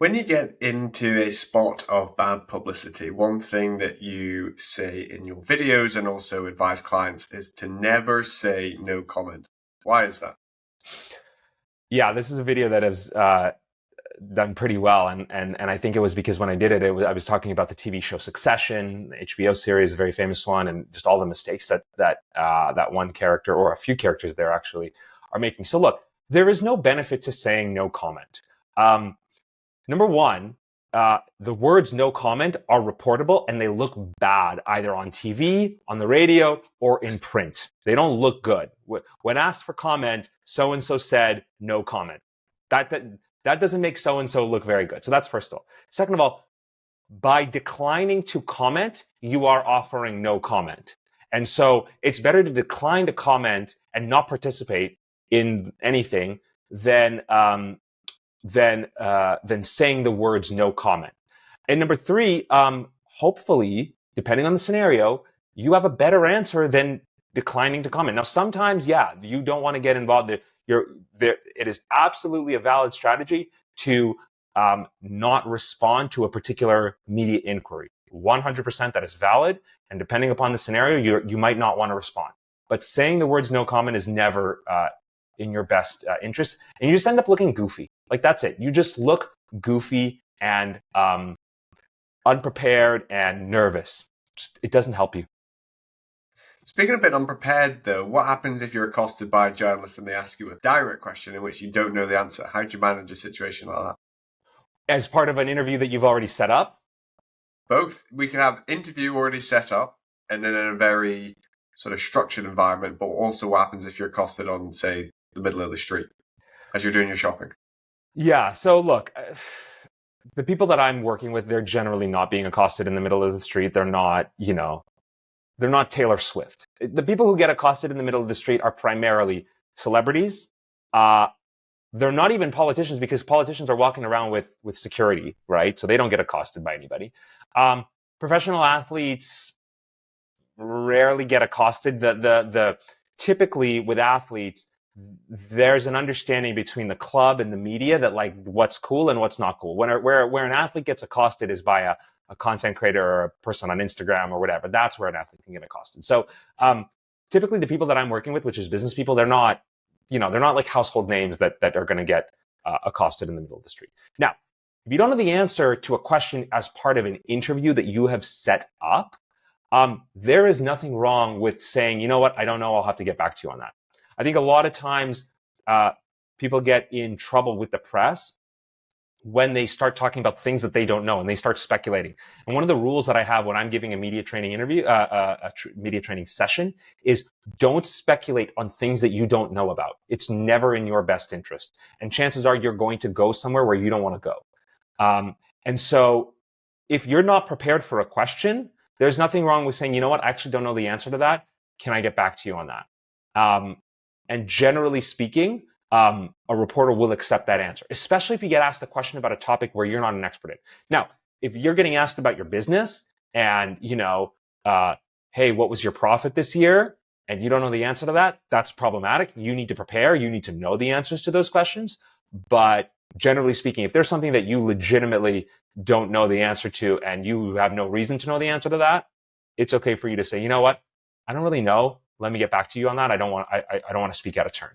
When you get into a spot of bad publicity, one thing that you say in your videos and also advise clients is to never say no comment. Why is that? Yeah, this is a video that has done pretty well, and I think it was because when I did it, I was talking about the TV show Succession, the HBO series, a very famous one, and just all the mistakes that one character or a few characters there actually are making. So look, there is no benefit to saying no comment. Number one, the words no comment are reportable and they look bad either on TV, on the radio, or in print. They don't look good. When asked for comment, so-and-so said no comment. That doesn't make so-and-so look very good. So that's first of all. Second of all, by declining to comment, you are offering no comment. And so it's better to decline to comment and not participate in anything than saying the words no comment. And number three, hopefully, depending on the scenario, you have a better answer than declining to comment. Now, sometimes, yeah, you don't want to get involved. It is absolutely a valid strategy to not respond to a particular media inquiry. 100% that is valid. And depending upon the scenario, you might not want to respond. But saying the words no comment is never in your best interest. And you just end up looking goofy. Like, that's it. You just look goofy and unprepared and nervous. It doesn't help you. Speaking of being unprepared, though, what happens if you're accosted by a journalist and they ask you a direct question in which you don't know the answer? How do you manage a situation like that? As part of an interview that you've already set up? Both. We can have interview already set up and then in a very sort of structured environment, but also what happens if you're accosted on, say, the middle of the street as you're doing your shopping? Yeah. So look, the people that I'm working with, they're generally not being accosted in the middle of the street. They're not, they're not Taylor Swift. The people who get accosted in the middle of the street are primarily celebrities. They're not even politicians, because politicians are walking around with security, right? So they don't get accosted by anybody. Professional athletes rarely get accosted. Typically with athletes, there's an understanding between the club and the media that, like, what's cool and what's not cool. Where an athlete gets accosted is by a content creator or a person on Instagram or whatever. That's where an athlete can get accosted. So typically the people that I'm working with, which is business people, they're not like household names that are going to get accosted in the middle of the street. Now, if you don't know the answer to a question as part of an interview that you have set up, there is nothing wrong with saying, you know what, I don't know, I'll have to get back to you on that. I think a lot of times people get in trouble with the press when they start talking about things that they don't know and they start speculating. And one of the rules that I have when I'm giving a media training interview, media training session, is don't speculate on things that you don't know about. It's never in your best interest. And chances are you're going to go somewhere where you don't want to go. And so if you're not prepared for a question, there's nothing wrong with saying, you know what, I actually don't know the answer to that. Can I get back to you on that? And generally speaking, a reporter will accept that answer, especially if you get asked a question about a topic where you're not an expert in. Now, if you're getting asked about your business and, hey, what was your profit this year? And you don't know the answer to that, that's problematic. You need to prepare. You need to know the answers to those questions. But generally speaking, if there's something that you legitimately don't know the answer to and you have no reason to know the answer to that, it's okay for you to say, you know what, I don't really know. Let me get back to you on that. I don't want to speak out of turn.